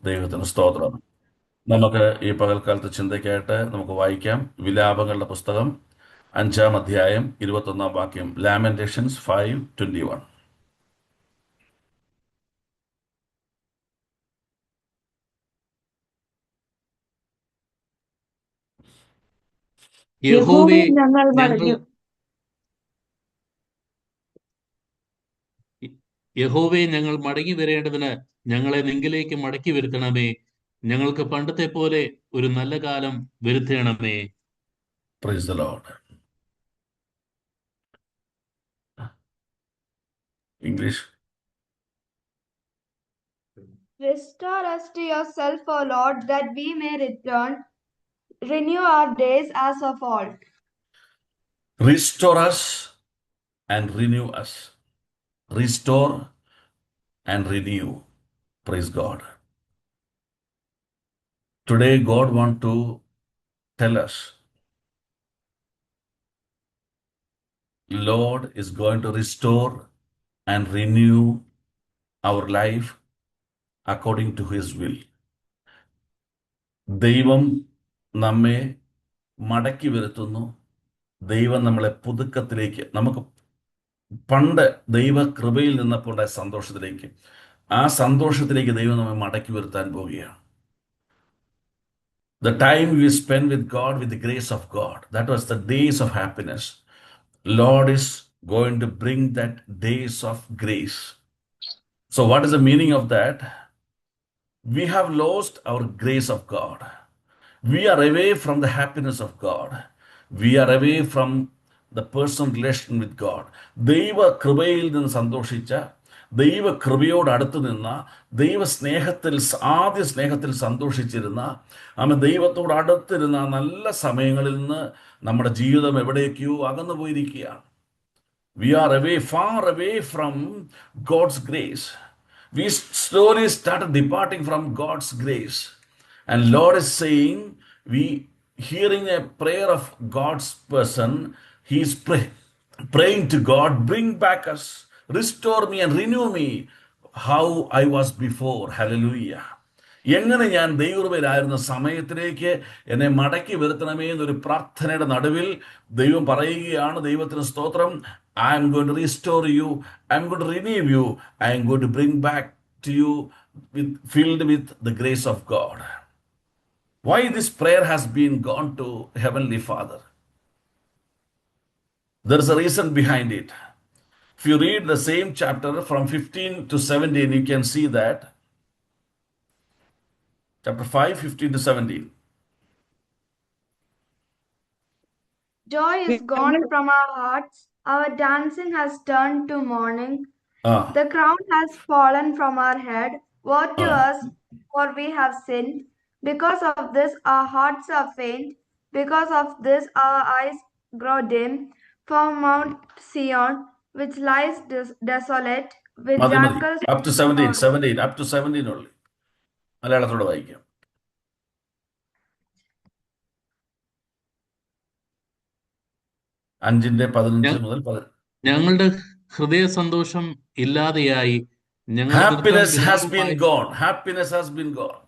ദൈവത്തിന് സ്തോത്രം. നമുക്ക് ഈ പകൽക്കാലത്ത് ചിന്തയ്ക്കായിട്ട് നമുക്ക് വായിക്കാം വിലാപങ്ങളുടെ പുസ്തകം 5-ാം അധ്യായം 21-ാം വാക്യം. ലാമെന്റേഷൻസ് 5:21. യഹോവേ യഹോവേ ഞങ്ങൾ ഞങ്ങൾ മടങ്ങി യഹോവേ ഞങ്ങൾ മടങ്ങി വരേണ്ടതിന് ഞങ്ങളെ നിങ്കിലേക്ക് മടക്കി വരുത്തണമേ. ഞങ്ങൾക്ക് പണ്ടത്തെ പോലെ ഒരു നല്ല കാലം വരുത്തണമേ. Praise the Lord. English. Restore us to yourself, O Lord, that we may return. Renew our days as of old. Restore us and renew us. Restore and renew. Praise God. Today God wants to tell us, Lord is going to restore and renew our life according to His will. ദൈവം നമ്മെ മടക്കി വരുത്തുന്നു. ദൈവം നമ്മളെ പുതുക്കത്തിലേക്ക്, നമുക്ക് പണ്ട് ദൈവ കൃപയിൽ നിന്നപ്പോൾ സന്തോഷത്തിലേക്ക്, ആ സന്തോഷത്തിലേക്ക് ദൈവം നമ്മെ മടക്കി വരുത്താൻ പോവുകയാണ്. The time we spend with God, with the grace of God, that was the days of happiness. Lord is going to bring that days of grace. So what is the meaning of that? We have lost our grace of God. We are away from the happiness of God. We are away from the personal relation with God. ദൈവ കൃപയിൽ നിന്ന് സന്തോഷിച്ച, ദൈവ കൃപയോട് അടുത്ത് നിന്ന, ദൈവ സ്നേഹത്തിൽ, ആദ്യ സ്നേഹത്തിൽ സന്തോഷിച്ചിരുന്ന, ദൈവത്തോട് അടുത്തിരുന്ന നല്ല സമയങ്ങളിൽ നിന്ന് നമ്മുടെ ജീവിതം എവിടേക്കോ അകന്നു പോയിരിക്കുകയാണ്. We are away, far away from God's grace. We slowly started departing from God's grace. And Lord is saying, we hearing a prayer of God's person, he is praying to God, bring back us, restore me and renew me how I was before. Hallelujah. എങ്ങനെ ഞാൻ ദൈവകൃപയിലായിരുന്ന സമയത്തിലേക്ക് എന്നെ മടക്കി വരുത്തണമേ എന്നൊരു പ്രാർത്ഥനയുടെ നടുവിൽ ദൈവം പറയുകയാണ്. ദൈവത്തിന് സ്തോത്രം. I am going to restore you. I am going to renew you. I am going to bring back to you filled with the grace of God. Why this prayer has been gone to Heavenly Father? There is a reason behind it. If you read the same chapter from 15 to 17, you can see that. Chapter 5, 15 to 17. Joy is gone ഞങ്ങൾ from our hearts. Our dancing has turned to mourning. Ah, The crown has fallen from our head. Woe to ah. us, for we have sinned. Because of this, our hearts are faint. Because of this, our eyes grow dim. From Mount Sion, which lies desolate, with മതി മതി. jackals. Up to 17, 17, up to 17 only. മലയാളത്തോടെ വായിക്കാം. 5:15 മുതൽ 10. ഞങ്ങളുടെ ഹൃദയ സന്തോഷം ഇല്ലാതെയായി. ഞങ്ങൾ നൃത്തം Happiness has been വിലാപമായി gone. Happiness has been gone.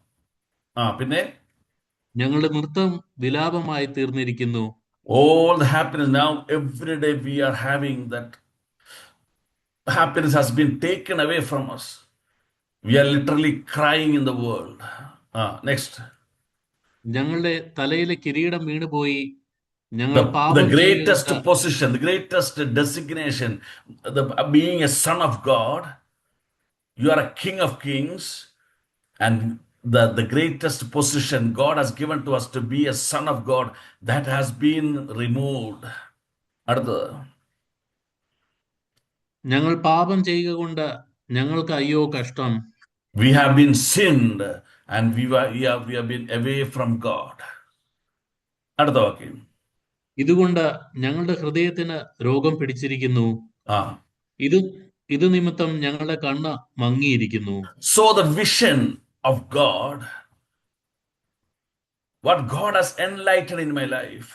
പിന്നെ ഞങ്ങളുടെ നൃത്തം വിലാപമായി തീർന്നിരിക്കുന്നു. all the happiness now, every day we are having that happiness has been taken away from us. We are literally crying in the world. Next. ഞങ്ങളുടെ തലയിലെ കിരീടം വീണുപോയി. ഞങ്ങൾ The പാപം greatest ചെയ്തുകൊണ്ട് position, the greatest designation, being a son of God, you are a king of kings, and the greatest position God has given to us to be a son of God, that has been removed. അടുത്തത്. ഞങ്ങൾ പാപം ചെയ്യുക കൊണ്ട് ഞങ്ങൾക്ക് അയ്യോ കഷ്ടം. We have been sinned and we have been away from God. അടുത്ത വാക്യം. ഇതുകൊണ്ട് ഞങ്ങളുടെ ഹൃദയത്തിന് രോഗം പിടിച്ചിരിക്കുന്നു. ആ ഇത് നിമിത്തം ഞങ്ങളുടെ കണ്ണ് മങ്ങിയിരിക്കുന്നു. So the vision of God, what God has enlightened in my life,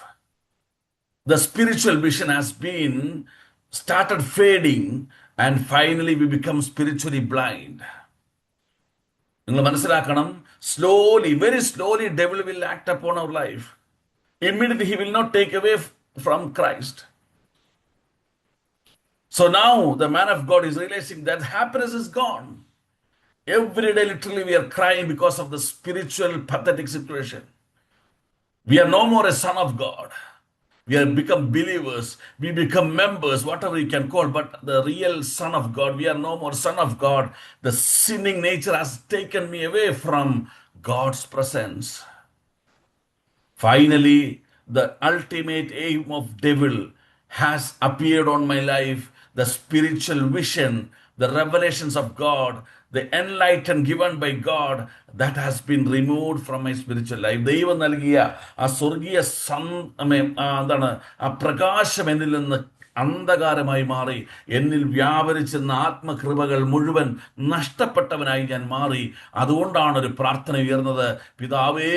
the spiritual vision has been started fading, and finally we become spiritually blind. നിങ്ങൾ മനസ്സിലാക്കണം, slowly, very slowly, devil will act upon our life. Immediately, he will not take away from Christ. So now the man of God is realizing that happiness is gone. Every day, literally, we are crying because of the spiritual pathetic situation. We are no more a son of God. We have become believers. We become members, whatever you can call, but the real son of God, we are no more son of God. The sinning nature has taken me away from God's presence. Finally, the ultimate aim of devil has appeared on my life. The spiritual vision, the revelations of God, the enlightenment given by God, that has been removed from my spiritual life. ദൈവം നൽകിയ ആ സ്വർഗീയ എന്താണ് ആ പ്രകാശം എന്നിൽ നിന്ന് അന്ധകാരമായി മാറി. എന്നിൽ വ്യാപരിച്ചെന്ന ആത്മകൃപകൾ മുഴുവൻ നഷ്ടപ്പെട്ടവനായി ഞാൻ മാറി. അതുകൊണ്ടാണ് ഒരു പ്രാർത്ഥന ഉയർന്നത്, പിതാവേ,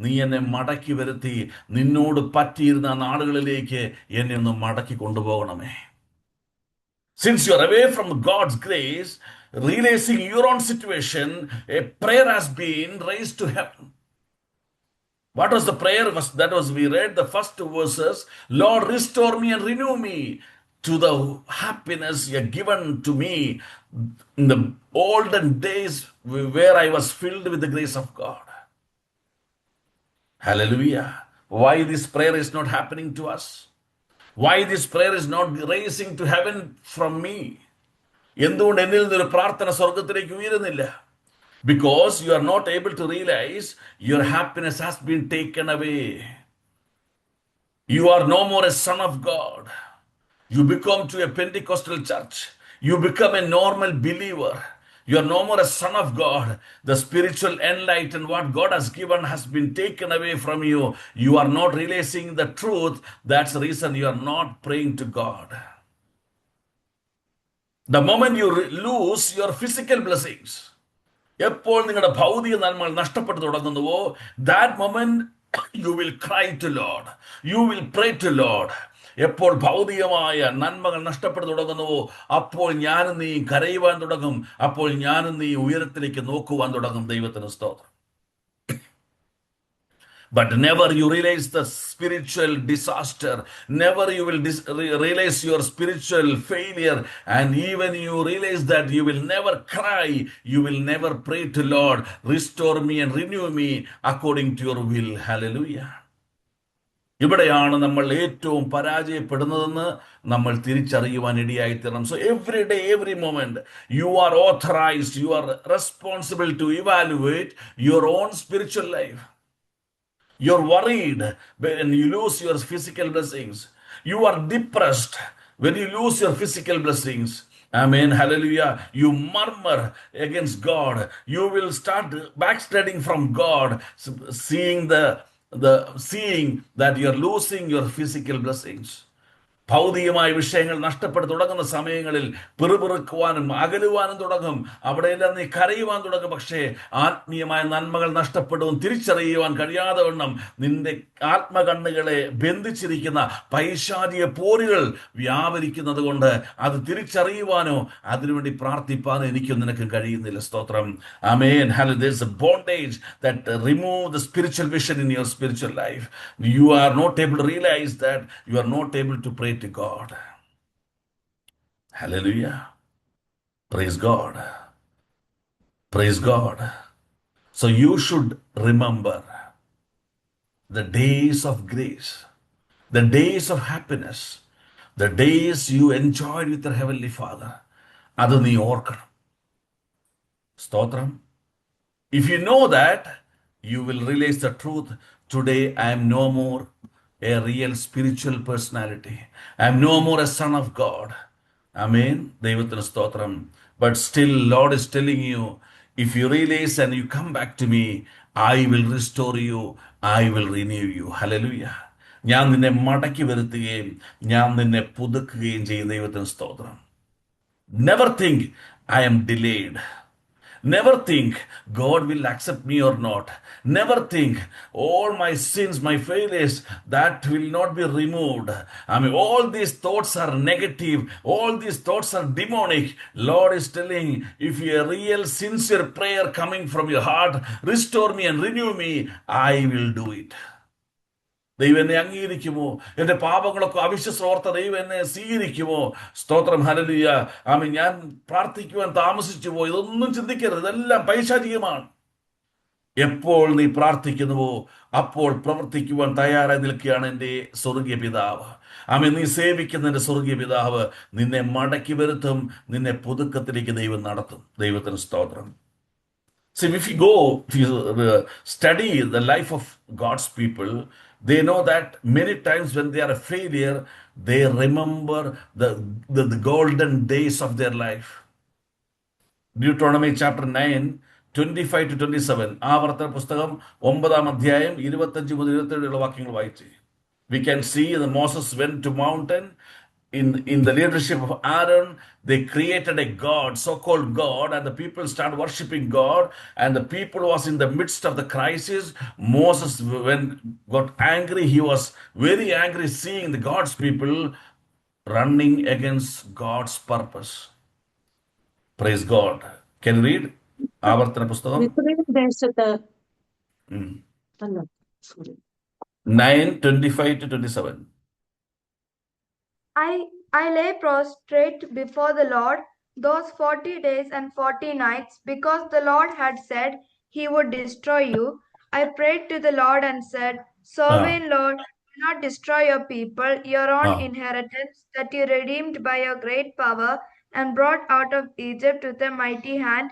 നീ എന്നെ മടക്കി വരുത്തി നിന്നോട് പറ്റിയിരുന്ന നാളുകളിലേക്ക് എന്നെ ഒന്ന് മടക്കി കൊണ്ടുപോകണമേ. Since you are away from God's grace, realizing your own situation, a prayer has been raised to heaven. What was the prayer? That was, we read the first two verses. Lord, restore me and renew me to the happiness you have given to me in the olden days where I was filled with the grace of God. Hallelujah. Why this prayer is not happening to us? Why this prayer is not raising to heaven from me? എന്തുകൊണ്ട് എന്നിൽ നിന്നൊരു പ്രാർത്ഥന സ്വർഗത്തിലേക്ക് ഉയരുന്നില്ല? Because you are not able to realize your happiness has been taken away. You are no more a son of God. You become to a Pentecostal church. You become a normal believer. You are no more a son of God. The spiritual enlightenment, what God has given, has been taken away from you. You are not realizing the truth. That's the reason you are not praying to God. The moment you lose your physical blessings, എപ്പോൾ നിങ്ങളുടെ ഭൗതിക നന്മകൾ നഷ്ടപ്പെട്ടു തുടങ്ങുന്നുവോ, that moment you will cry to Lord. You will pray to Lord. എപ്പോൾ ഭൗതികമായ നന്മകൾ നഷ്ടപ്പെട്ടു തുടങ്ങുന്നുവോ, അപ്പോൾ ഞാനും നീ കരയുവാൻ തുടങ്ങും. അപ്പോൾ ഞാനും നീ ഉയരത്തിലേക്ക് നോക്കുവാൻ തുടങ്ങും. ദൈവത്തിന് സ്തോത്രം. But never you realize the spiritual disaster. Never you will realize your spiritual failure. And even you realize that you will never cry. You will never pray to Lord, restore me and renew me according to your will. Hallelujah. ഇവിടെയാണ് നമ്മൾ ഏറ്റവും പരാജയപ്പെടുന്നതെന്ന് നമ്മൾ തിരിച്ചറിയുവാൻ ഇടയായിത്തീരണം. So every day, every moment, you are authorized, you are responsible to evaluate your own spiritual life. You're worried when you lose your physical blessings. You are depressed when you lose your physical blessings. Amen. Hallelujah. You murmur against God. You will start backsliding from God, seeing that you're losing your physical blessings. ഭൗതികമായ വിഷയങ്ങൾ നഷ്ടപ്പെട്ടു തുടങ്ങുന്ന സമയങ്ങളിൽ പിറുപിറുക്കുവാനും അകലുവാനും തുടങ്ങും. അവിടെയെല്ലാം നീ കരയുവാൻ തുടങ്ങും. പക്ഷേ ആത്മീയമായ നന്മകൾ നഷ്ടപ്പെടും തിരിച്ചറിയുവാൻ കഴിയാതെ വണ്ണം നിന്റെ ആത്മകണ്ണുകളെ ബന്ധിച്ചിരിക്കുന്ന പൈശാചിക പോരുകൾ വ്യാപരിക്കുന്നത് കൊണ്ട് അത് തിരിച്ചറിയുവാനോ അതിനുവേണ്ടി പ്രാർത്ഥിപ്പാനോ എനിക്കും നിനക്കും കഴിയുന്നില്ല. സ്തോത്രം. ആമേൻ. There is a bondage that remove the spiritual vision in your spiritual life. You are not able to realize that you are not able to pray to God. Hallelujah. Praise God. Praise God. So you should remember the days of grace, the days of happiness, the days you enjoyed with your Heavenly Father. അത് നീ ഓർക്കണം. സ്തോത്രം. If you know that, you will realize the truth. Today I am no more a real spiritual personality. I am no more a son of God. Amen. ദൈവത്തിന് സ്തോത്രം. But still Lord is telling you, if you realize and you come back to me, I will restore you. I will renew you. Hallelujah. ഞാൻ നിന്നെ മടക്കി വരുത്തുകയും ഞാൻ നിന്നെ പുതുക്കുകയും ചെയ്യും. ദൈവത്തിന് സ്തോത്രം. Never think I am delayed. Never think God will accept me or not. Never think all my sins, my failures, that will not be removed. I mean, all these thoughts are negative. All these thoughts are demonic. Lord is telling, if a real sincere prayer coming from your heart, restore me and renew me, I will do it. ദൈവം എന്നെ അംഗീകരിക്കുമോ? എന്റെ പാപങ്ങളൊക്കെ അവിശ്വസം ഓർത്ത ദൈവം എന്നെ സ്വീകരിക്കുമോ? സ്തോത്രം, hallelujah. ആമേൻ. ഞാൻ പ്രാർത്ഥിക്കുവാൻ താമസിച്ചു പോയി, ഇതൊന്നും ചിന്തിക്കരുത്, ഇതെല്ലാം പൈശാചികമാണ്. എപ്പോൾ നീ പ്രാർത്ഥിക്കുന്നുവോ അപ്പോൾ പ്രവർത്തിക്കുവാൻ തയ്യാറായി നിൽക്കുകയാണ് എൻ്റെ സ്വർഗീയ പിതാവ്. ആമേൻ. നീ സേവിക്കുന്ന എൻ്റെ സ്വർഗീയ പിതാവ് നിന്നെ മടക്കി വരുത്തും, നിന്നെ പുതുക്കത്തിലേക്ക് ദൈവം നടത്തും. ദൈവത്തിന് സ്തോത്രം. See, if you go to study the life of God's people, they know that many times when they are a failure, they remember the golden days of their life. Deuteronomy chapter 9, 25 to 27. ആവർത്തന പുസ്തകം 9-ാം അധ്യായം 25 മുതൽ 27 വാക്യങ്ങൾ വായിച്ച്. We can see that Moses went to mountain. In the leadership of Aaron, they created a God, so-called God, and the people started worshiping God. And the people was in the midst of the crisis. Moses, when got angry, he was very angry seeing the God's people running against God's purpose. Praise God. Can you read? ആവർത്തന പുസ്തകം മിസ്രയീം ദേശത്ത് അല്ല, sorry. 9:25 to 27. I lay prostrate before the Lord those 40 days and 40 nights, because the Lord had said he would destroy you. I prayed to the Lord and said, Sovereign Lord, do not destroy your people, your own inheritance, that you redeemed by your great power and brought out of Egypt with a mighty hand.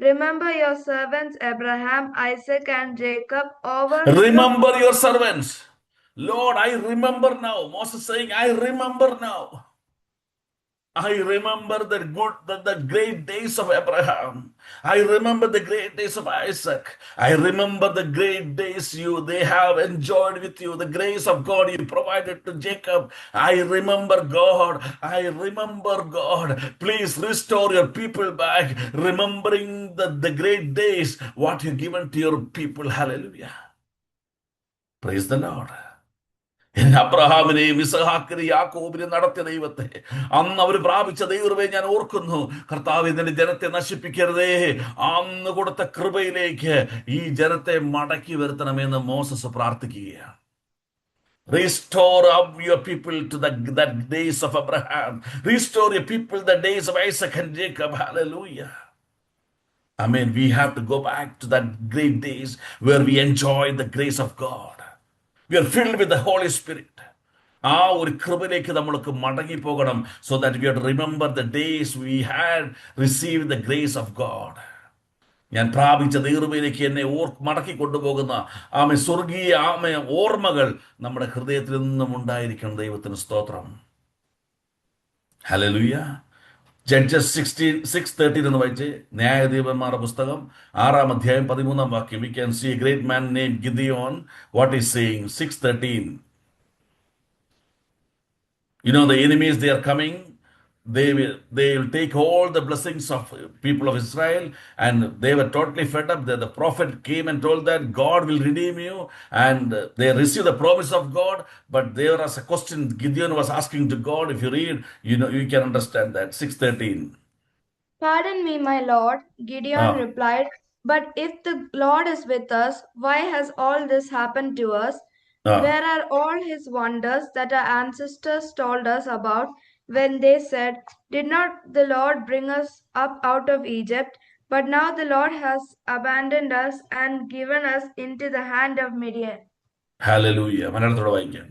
Remember your servants Abraham, Isaac, and Jacob over. Remember your servants. Lord, I remember now. Moses saying, I remember now. I remember the great days of Abraham. I remember the great days of Isaac. I remember the great days they have enjoyed with you. The grace of God you provided to Jacob. I remember God. I remember God. Please restore your people back. Remembering the great days, what you given to your people. Hallelujah. Praise the Lord. അബ്രഹാമിനെയും ഇസഹാക്കിനെയും യാക്കോബിനെയും നടത്തിയ ദൈവത്തെ, അന്ന് അവർ പ്രാപിച്ച ദൈവമേ ഞാൻ ഓർക്കുന്നു. കർത്താവേ, നിന്റെ ജനത്തെ നശിപ്പിക്കരുതേ. അന്ന് കൊടുത്ത കൃപയിലേക്ക് ഈ ജനത്തെ മടക്കി വരുത്തണമെന്ന് മോസസ് പ്രാർത്ഥിക്കുകയാണ്. Restore up your people to that days of Abraham. Restore your people the days of Isaac and Jacob. Hallelujah. Amen. We have to go back to that great days where we enjoy the grace of God. We are filled with the Holy Spirit. ആ ഒരു കൃപയിലേക്ക് നമ്മൾക്ക് മടങ്ങി പോകണം. So that we have to remember the days we had received the grace of God. ഞാൻ പ്രാപിച്ച ദൈവമേലേക്ക് എന്നെ മടക്കി കൊണ്ടുപോകുന്ന സ്വർഗീയ ഓർമ്മകൾ നമ്മുടെ ഹൃദയത്തിൽ നിന്നും ഉണ്ടായിരിക്കണം. ദൈവത്തിന് സ്തോത്രം. ഹല്ലേലൂയ. Judges 6:13 എന്ന് വായിച്ച്. ന്യായാധിപന്മാരുടെ പുസ്തകം 6-ാം അധ്യായം 13-ാം വാക്യം. We can see a great man named Gideon. What is saying? 6:13. You know, the enemies, they are coming. They will take all the blessings of people of Israel, and they were totally fed up. The prophet came and told that God will redeem you, and they received the promise of God. But there was a question Gideon was asking to God. If you read, you can understand that. 6:13. Pardon me, my Lord, Gideon replied, but if the Lord is with us, why has all this happened to us? Where are all his wonders that our ancestors told us about when they said, did not the Lord bring us up out of Egypt? But now the Lord has abandoned us and given us into the hand of Midian. Hallelujah. മലയാളത്തോടെ വായിക്കാം.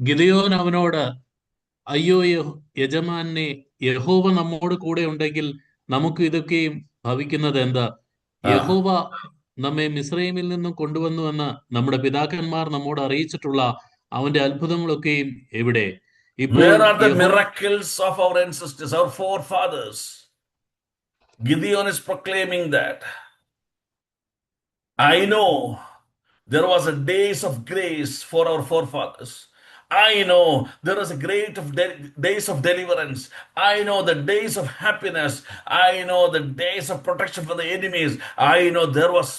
Gideon അവനോട്, അയ്യോ യജമാനെ, യഹോവ നമ്മോട് കൂടെ ഉണ്ടെങ്കിൽ നമുക്ക് ഇതൊക്കെയും ഭവിക്കുന്നത് എന്താ? യഹോവ നമ്മെ മിസ്രയീമിൽ നിന്നും കൊണ്ടുവന്നുവെന്ന് നമ്മുടെ പിതാക്കന്മാർ നമ്മോട് അറിയിച്ചിട്ടുള്ള അവന്റെ അത്ഭുതങ്ങളൊക്കെയും എവിടെ? Where are the miracles of our ancestors, our forefathers? Gideon is proclaiming that. I know there was a days of grace for our forefathers. I know there is a great of days of deliverance. I know the days of happiness. I know the days of protection for the enemies. I know there was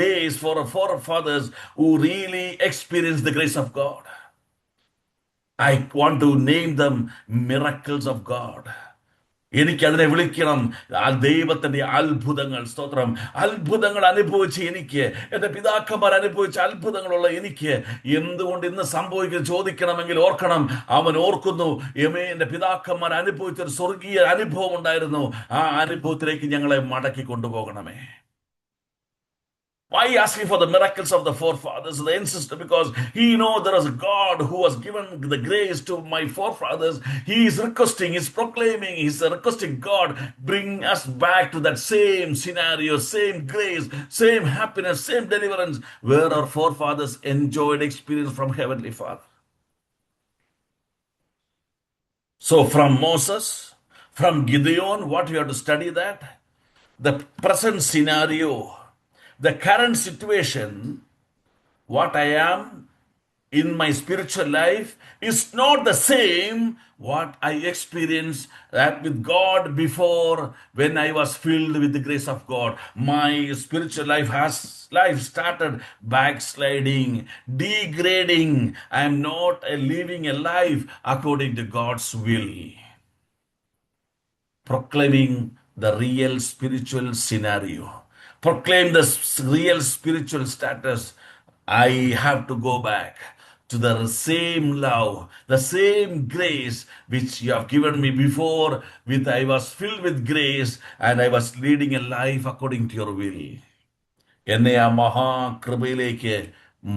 days for our forefathers who really experienced the grace of God. I want to name them miracles of God. എനിക്ക് അതിനെ വിളിക്കണം ആ ദൈവത്തിന്റെ അത്ഭുതങ്ങൾ. സ്തോത്രം. അത്ഭുതങ്ങൾ അനുഭവിച്ച് എനിക്ക്, എന്റെ പിതാക്കന്മാർ അനുഭവിച്ച അത്ഭുതങ്ങളുള്ള എനിക്ക് എന്തുകൊണ്ട് ഇന്ന് സംഭവിക്കുന്നത് ചോദിക്കണമെങ്കിൽ ഓർക്കണം, അവൻ ഓർക്കുന്നു, എന്റെ പിതാക്കന്മാർ അനുഭവിച്ച ഒരു സ്വർഗീയ അനുഭവം ഉണ്ടായിരുന്നു. ആ അനുഭവത്തിലേക്ക് ഞങ്ങളെ മടക്കി കൊണ്ടുപോകണമേ. Why asking for the miracles of the forefathers, the ancestors? Because he knows there is a God who has given the grace to my forefathers. He is requesting, he is proclaiming, he is requesting God, bring us back to that same scenario, same grace, same happiness, same deliverance, where our forefathers enjoyed experience from Heavenly Father. So from Moses, from Gideon, what we have to study that? The present scenario, the current situation, what I am in my spiritual life is not the same what I experienced that with God before when I was filled with the grace of God. My spiritual life started backsliding, degrading. I am not living a life according to God's will. Proclaiming the real spiritual scenario, proclaim the real spiritual status. I have to go back to the same love, the same grace which you have given me before. With I was filled with grace and I was leading a life according to your will. എന്നെ ആ മഹാകൃപയിലേക്ക്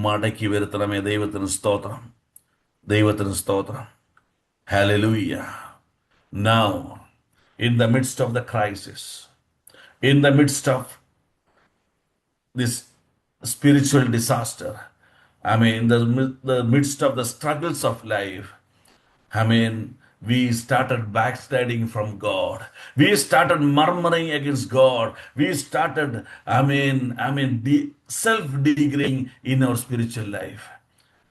മടക്കി വരുത്തണമേ. ദൈവത്തിന് സ്തോത്രം, ദൈവത്തിന് സ്തോത്രം. Hallelujah. Now, in the midst of the crisis, in the midst of this spiritual disaster, the midst of the struggles of life, we started backsliding from God. We started murmuring against God. We started, self-degrading in our spiritual life.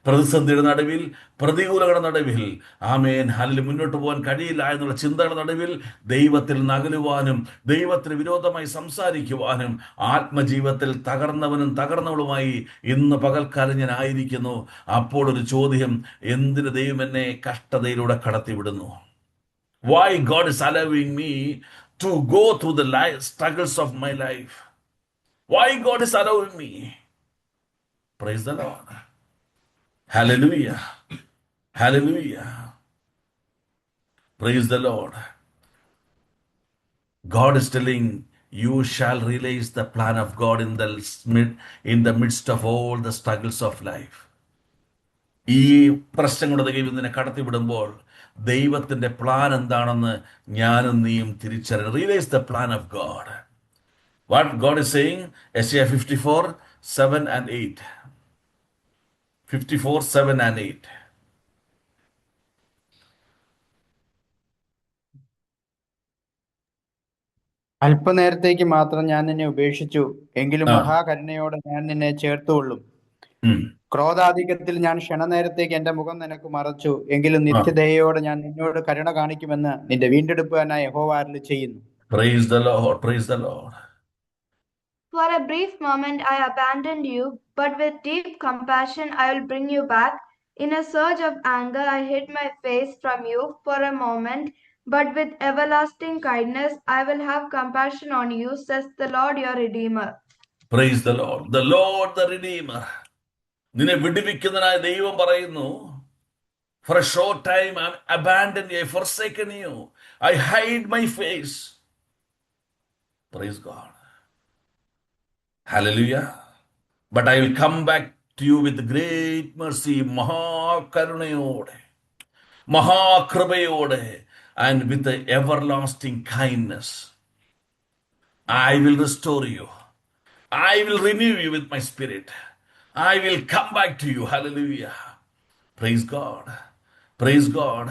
പ്രതിസന്ധിയുടെ നടുവിൽ, പ്രതികൂലങ്ങളുടെ നടുവിൽ, മുന്നോട്ട് പോകാൻ കഴിയില്ല എന്നുള്ള ചിന്തയുടെ നടുവിൽ ദൈവത്തിൽ നകലുവാനും ദൈവത്തിന് വിരോധമായി സംസാരിക്കുവാനും ആത്മജീവിതത്തിൽ തകർന്നവനും തകർന്നവളുമായി ഇന്ന് പകൽക്കാലം ഞാൻ ആയിരിക്കുന്നു. അപ്പോൾ ഒരു ചോദ്യം, എന്തിന് ദൈവം എന്നെ കഷ്ടതയിലൂടെ കടത്തിവിടുന്നു? Why God is allowing me to go through the struggles of my life? Why God is allowing me? Praise the Lord. Hallelujah. Hallelujah. Praise the Lord. God is telling, you shall realize the plan of God in the midst of all the struggles of life. ഈ പ്രശ്നങ്ങളുടെ ദൈവം നിന്നെ കടത്തിവിടുമ്പോൾ ദൈവത്തിന്റെ plan എന്താണെന്ന് ഞാനും നീയും തിരിച്ചറിയണം. Realise the plan of God. What God is saying? Isaiah 54:7-8. 54:7-8. അല്പനേരത്തേക്ക് മാത്രം ഞാൻ നിന്നെ ഉപേക്ഷിച്ചു, എങ്കിലും മഹാകരുണയോടെ ഞാൻ നിന്നെ ചേർത്തുകൊള്ളും. ക്രോധാധിക്യത്തിൽ ഞാൻ ക്ഷണനേരത്തേക്ക് എന്റെ മുഖം നിനക്ക് മറച്ചു, എങ്കിലും നിത്യദയോടെ ഞാൻ നിന്നോട് കരുണ കാണിക്കുമെന്ന് നിന്റെ വീണ്ടെടുപ്പുകാരനായ യഹോവ അരുളിച്ചെയ്യുന്നു. Praise the Lord. Praise the Lord. For a brief moment I abandoned you, but with deep compassion I will bring you back. In a surge of anger I hid my face from you for a moment, but with everlasting kindness I will have compassion on you, says the Lord your Redeemer. Praise the Lord. The Lord the Redeemer. നിന്നെ വിടുവിക്കുന്നതിനായ ദൈവം പറയുന്നു, for a short time I abandoned you, I forsaken you, I hide my face. Praise God. Hallelujah. But I will come back to you with great mercy, മഹാകരുണയോടെ, മഹാകൃപയോടെ, and with the everlasting kindness. I will restore you. I will renew you with my spirit. I will come back to you. Hallelujah. Praise God. Praise God.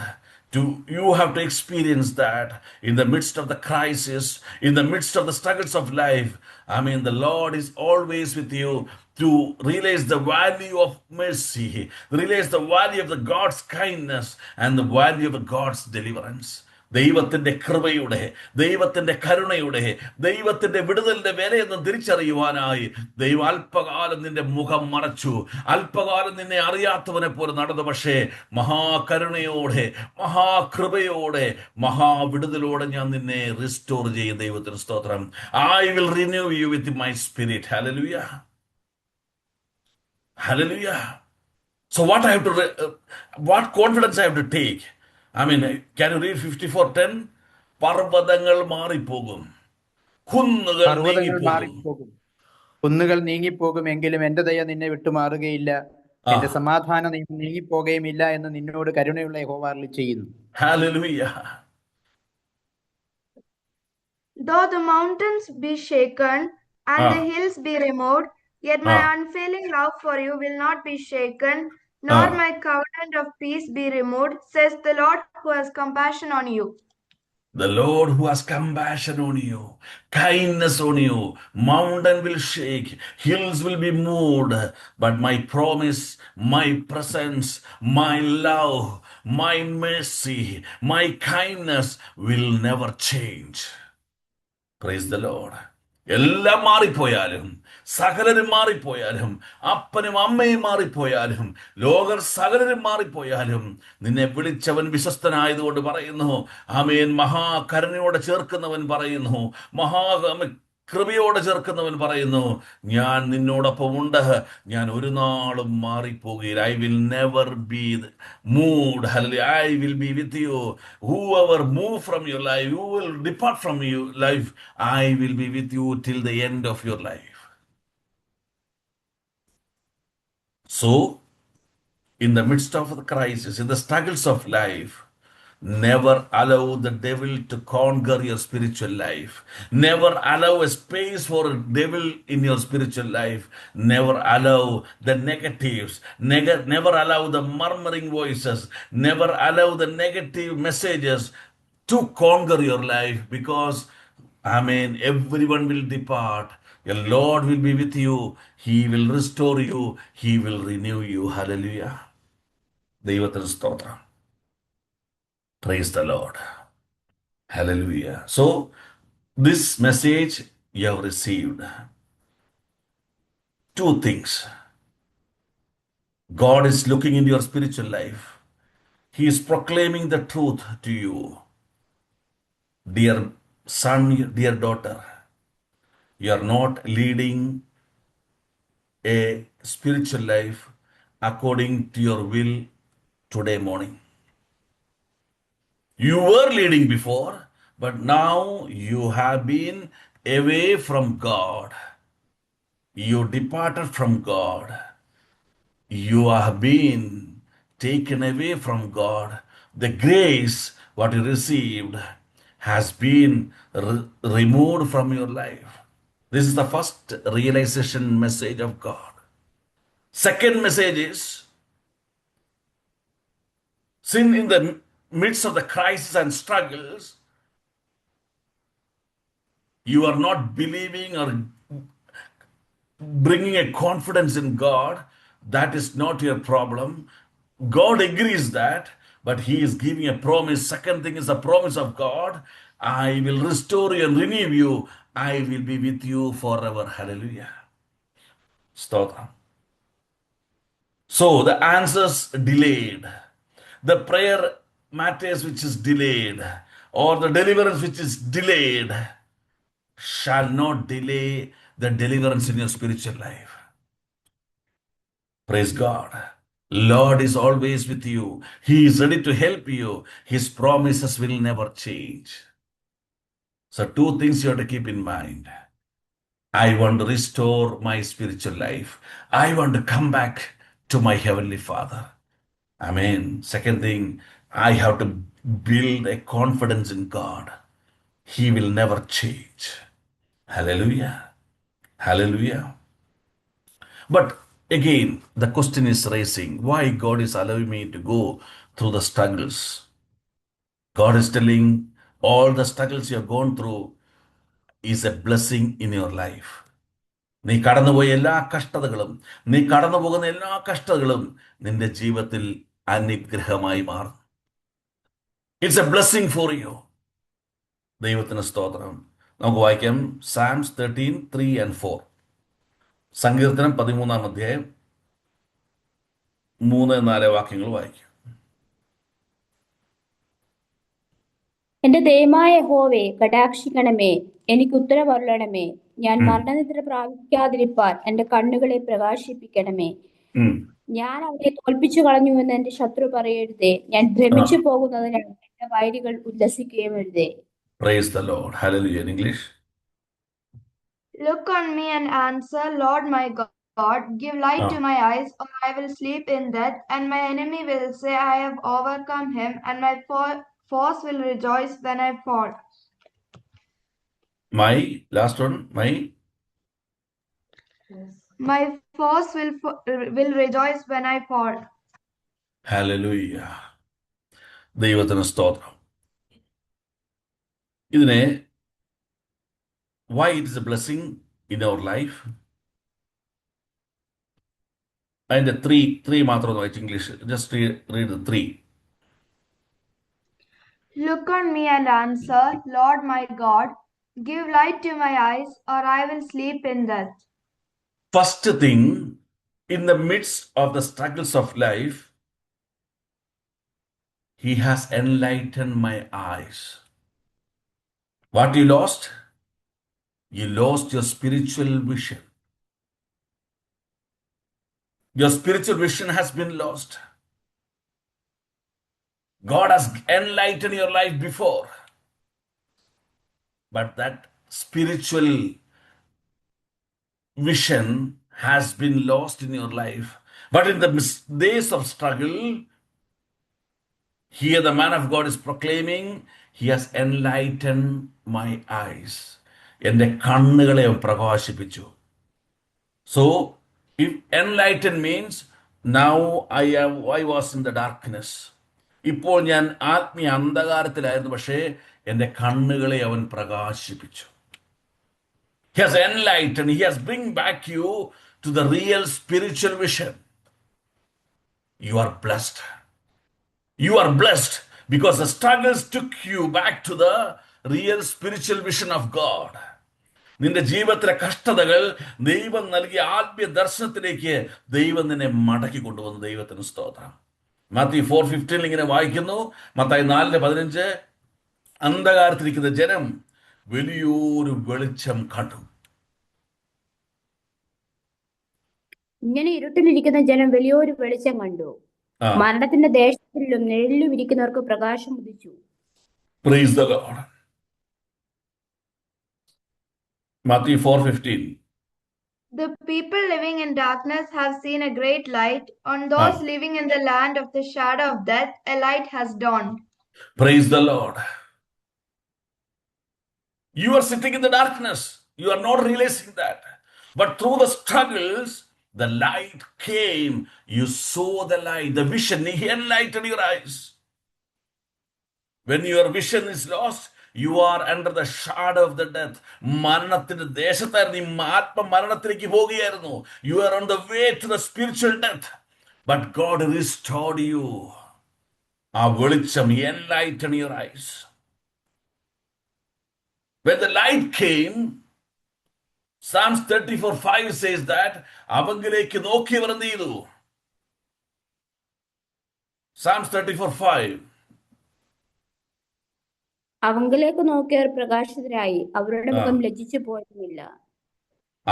You have to experience that in the midst of the crisis, in the midst of the struggles of life. I mean, the Lord is always with you to realize the value of mercy, realize the value of the God's kindness, and the value of the God's deliverance. ദൈവത്തിന്റെ കൃപയുടെ, ദൈവത്തിന്റെ കരുണയുടെ, ദൈവത്തിന്റെ വിടുതലിന്റെ വിലയെന്ന് തിരിച്ചറിയുവാനായി ദൈവം അല്പകാലം നിന്റെ മുഖം മറച്ചു, അല്പകാലം നിന്നെ അറിയാത്തവനെ പോലെ നടന്നു. പക്ഷേ മഹാകരുണയോടെ, മഹാകൃപയോടെ, മഹാവിടുതലോടെ ഞാൻ നിന്നെ റിസ്റ്റോർ ചെയ്യും. ദൈവത്തിന് സ്തോത്രം. I will renew you with my spirit. Hallelujah, hallelujah. So what confidence I have to take? I mean, can you read 54:10? പർവ്വതങ്ങൾ മാറിപ്പോകും, കുന്നുകൾ പർവ്വതങ്ങൾ നീങ്ങിപ്പോകും. മാറിപ്പോകും, കുന്നുകൾ നീങ്ങിപ്പോകും, എങ്കിലും എന്റെ ദയ നിന്നെ വിട്ടുമാറുകയില്ല, എന്റെ സമാധാനം നീങ്ങിപ്പോകുകയുമില്ല എന്ന് നിന്നോട് കരുണയുള്ള യഹോവ അരുളിച്ചെയ്യുന്നു. Hallelujah. Though the mountains be shaken and the hills be removed, yet my unfailing love for you will not be shaken, nor my covenant of peace be removed, says the Lord who has compassion on you. The Lord who has compassion on you, kindness on you. Mountain will shake, hills will be moved, but my promise, my presence, my love, my mercy, my kindness will never change. Praise the Lord. എല്ലാം മാറിപ്പോയാലും, സകലരും മാറിപ്പോയാലും, അപ്പനും അമ്മയും മാറിപ്പോയാലും, ലോകർ സകലരും മാറിപ്പോയാലും, നിന്നെ വിളിച്ചവൻ വിശ്വസ്തനായതുകൊണ്ട് പറയുന്നു. ആമേൻ. മഹാകരുണയോടെ ചേർക്കുന്നവൻ പറയുന്നു, കൃപയോടെ ചേർക്കുന്നവൻ പറയുന്നു, ഞാൻ നിന്നോടൊപ്പം ഉണ്ട്, ഞാൻ ഒരു നാളും മാറിപ്പോകുകയില്ല. I will never be moved. Hallelujah. I will be with you. Whoever move from your life, who will depart from your life, I will be with you till the end of your life. So, in the midst of the crisis, in the struggles of life, never allow the devil to conquer your spiritual life. Never allow a space for a devil in your spiritual life. Never allow the negatives. Never allow the murmuring voices. Never allow the negative messages to conquer your life, because, amen, everyone will depart. The Lord will be with you. He will restore you. He will renew you. Hallelujah. ദൈവത്തിന് സ്തോത്രം. Praise the Lord. Hallelujah. So, this message you have received. Two things. God is looking into your spiritual life. He is proclaiming the truth to you. Dear son, dear daughter, you are not leading a spiritual life according to your will today morning. You were leading before, but now you have been away from God. You departed from God. You have been taken away from God. The grace what you received has been removed from your life. This is the first realization message of God. Second message is, sin in the midst of the crisis and struggles, you are not believing or bringing a confidence in God. That is not your problem. God agrees that, but He is giving a promise. Second thing is the promise of God. I will restore you and renew you. I will be with you forever. Hallelujah. Stotram. So the answers delayed. The prayer matters which is delayed, or the deliverance which is delayed, shall not delay the deliverance in your spiritual life. Praise God. Lord is always with you. He is ready to help you. His promises will never change. So two things you have to keep in mind. I want to restore my spiritual life. I want to come back to my Heavenly Father. Amen. Second thing, I have to build a confidence in God. He will never change. Hallelujah. Hallelujah. But again, the question is raising, why God is allowing me to go through the struggles? God is telling all the struggles you have gone through is a blessing in your life. നീ കടന്നുപോയ എല്ലാ കഷ്ടതകളും, നീ കടന്നു പോകുന്ന എല്ലാ കഷ്ടതകളും നിന്റെ ജീവിതത്തിൽ അനുഗ്രഹമായി മാറും. It's A blessing for you. ദൈവത്തിന് സ്തോത്രം. നമുക്ക് വായിക്കാം Psalms 13, 3 and 4. സങ്കീർത്തനം 13-ാം അധ്യായം 3-4 വാക്യങ്ങൾ വായിക്കും. എന്റെ ദൈവമായ യഹോവേ, കടാക്ഷിക്കണമേ, എനിക്ക് ഉത്തരവരുളണമേ. ഞാൻ മരണനിദ്ര പ്രാപിക്കാതിരിപ്പാൻ എന്റെ കണ്ണുകളെ പ്രകാശിപ്പിക്കണമേ. ഞാൻ അവരെ തോൽപ്പിച്ചു കളഞ്ഞുവെന്ന് എന്റെ ശത്രു പറയരുതേ. ഞാൻ ഭ്രമിച്ചു പോകുന്നതിന് എന്റെ വൈരികൾ ഉല്ലസിക്കുകയും എഴുതേ. Praise the Lord. Hallelujah. In English. Look on me and answer, Lord my God. Give light to my eyes, or I will sleep in death, and my enemy will say, I have overcome him, and my foes will rejoice when I fall. My last one, My foes will rejoice when I fall. Hallelujah. ദൈവത്തിന് സ്തോത്രം. ഇതിനെ why it is a blessing in our life? And the three മാത്രം വായിച്ച് English. Just read the 3. Look on me and answer, Lord my God. Give light to my eyes, or I will sleep in death. First thing, in the midst of the struggles of life, He has enlightened my eyes. What you lost? You lost your spiritual vision. Your spiritual vision has been lost. God has enlightened your life before, but that spiritual vision has been lost in your life. But in the days of struggle, here the man of God is proclaiming, He has enlightened my eyes. എൻ്റെ കണ്ണുകളെ പ്രകാശിപ്പിച്ചു. So, if enlightened means, now I was in the darkness. ഇപ്പോൾ ഞാൻ ആത്മീയ അന്ധകാരത്തിലായിരുന്നു, പക്ഷേ എൻ്റെ കണ്ണുകളെ അവൻ പ്രകാശിപ്പിച്ചു. He has enlightened, He has bring back you to the real spiritual vision. You are blessed. You are blessed because the struggles took you back to the real spiritual vision of God. നിന്റെ ജീവിതത്തിലെ കഷ്ടതകൾ ദൈവം നൽകിയ ആത്മീയ ദർശനത്തിലേക്ക് ദൈവം നിന്നെ മടക്കി കൊണ്ടുവന്നു. ദൈവത്തിന് സ്തോത്രം. Matthew 4:15 ഇങ്ങനെ വായിക്കുന്നു. മത്തായി 4:15 അന്ധകാരത്തിരിക്കുന്ന ജനം വലിയൊരു വെളിച്ചം കണ്ടു. ഇങ്ങനെ ഇരുട്ടിലിരിക്കുന്ന ജനം വലിയൊരു വെളിച്ചം കണ്ടു. മരണത്തിന്റെ ദേശത്തിലും നിഴലിലും ഇരിക്കുന്നവർക്ക് പ്രകാശം ഉദിച്ചു. Praise the Lord. Matthew 4:15. The people living in darkness have seen a great light. On those living in the land of the shadow of death, a light has dawned. Praise the Lord. You are sitting in the darkness. You are not realizing that. But through the struggles, the light came. You saw the light, the vision. He enlightened your eyes. When your vision is lost, you are under the shadow of the death. മരണത്തിന്റെ ദേശത്തായിരുന്നു, ആത്മമരണത്തിലേക്ക് പോകുകയായിരുന്നു. You are on the way to the spiritual death. But God restored you. ആ വെളിച്ചം, He enlightened your eyes. When the light came, Psalms 34:5 says that അവങ്കിലേക്ക് നോക്കിയവർ എന്ത് ചെയ്തു? Psalms 34:5. അവങ്കിലേക്ക് നോക്കിയവർ പ്രകാശിതരായി, അവരുടെ മുഖം ലജ്ജിച്ചു പോയതുമില്ല.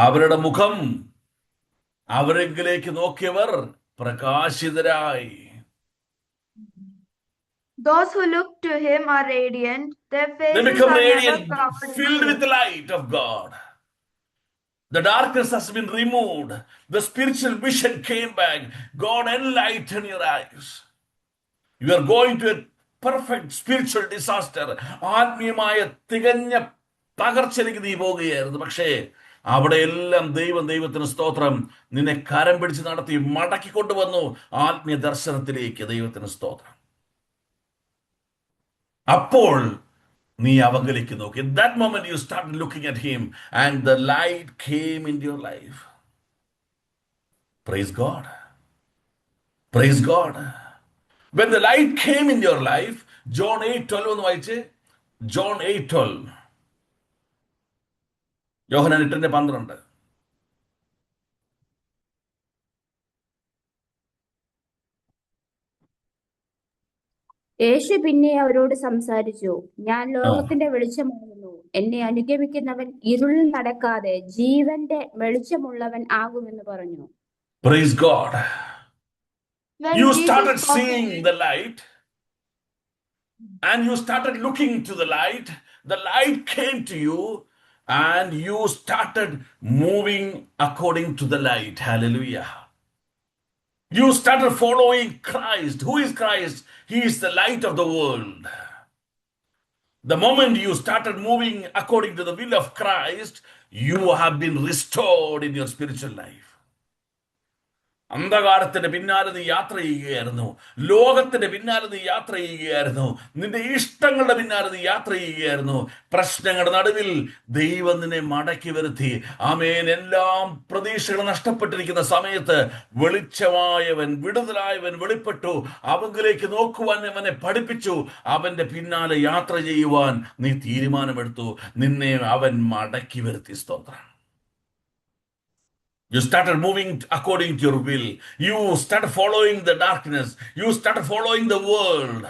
അവരുടെ മുഖം, അവരെങ്കിലേക്ക് നോക്കിയവർ പ്രകാശിതരായി. Those who look to Him are radiant. Their They faces become are radiant, never covered. filled with the light of God. The darkness has been removed. The spiritual vision came back. God enlightened your eyes. You are going to a perfect spiritual disaster. ആത്മീയമായ തികഞ്ഞ തകർച്ചയിലേക്ക് നീ പോകുകയായിരുന്നു. പക്ഷേ അവിടെയെല്ലാം ദൈവത്തിന് സ്തോത്രം നിന്നെ കരം പിടിച്ച് നടത്തി മടക്കിക്കൊണ്ടുവന്നു ആത്മീയ ദർശനത്തിലേക്ക്. ദൈവത്തിന് സ്തോത്രം. അപ്പോൾ നീ അവങ്കിലേക്ക് നോക്കി. In that moment you started looking at him and the light came into your life. Praise God. Praise God. When the light came in your life, John 8:12 ഒന്ന് വായിച്ചേ. John 8:12. യോഹന്നാൻ 8:12. യേശു പിന്നെ അവരോട് സംസാരിച്ചു, ഞാൻ ആ. ലോകത്തിന്റെ വെളിച്ചമാകുന്നു. എന്നെ അനുഗമിക്കുന്നവൻ ഇരുളിൽ നടക്കാതെ ജീവന്റെ വെളിച്ചമുള്ളവൻ ആകുമെന്ന് പറഞ്ഞു. Praise God. When You Jesus started spoke, seeing the light and you started looking to the light. The light came to you and you started moving according to the light. Hallelujah. You started following Christ. Who is Christ? He is the light of the world. The moment you started moving according to the will of Christ, you have been restored in your spiritual life. അന്ധകാരത്തിന്റെ പിന്നാലെ നീ യാത്ര ചെയ്യുകയായിരുന്നു. ലോകത്തിന്റെ പിന്നാലെ നീ യാത്ര ചെയ്യുകയായിരുന്നു. നിന്റെ ഇഷ്ടങ്ങളുടെ പിന്നാലെ നീ യാത്ര ചെയ്യുകയായിരുന്നു. പ്രശ്നങ്ങളുടെ നടുവിൽ ദൈവം നിന്നെ മടക്കി വരുത്തി. ആമേൻ. എല്ലാം പ്രതീക്ഷകൾ നഷ്ടപ്പെട്ടിരിക്കുന്ന സമയത്ത് വെളിച്ചമായവൻ, വിടുതലായവൻ വെളിപ്പെട്ടു. അവങ്കിലേക്ക് നോക്കുവാൻ അവനെ പഠിപ്പിച്ചു. അവന്റെ പിന്നാലെ യാത്ര ചെയ്യുവാൻ നീ തീരുമാനമെടുത്തു. നിന്നെ അവൻ മടക്കി വരുത്തി. സ്തോത്രം. You started moving according to your will. You started following the darkness. You started following the world.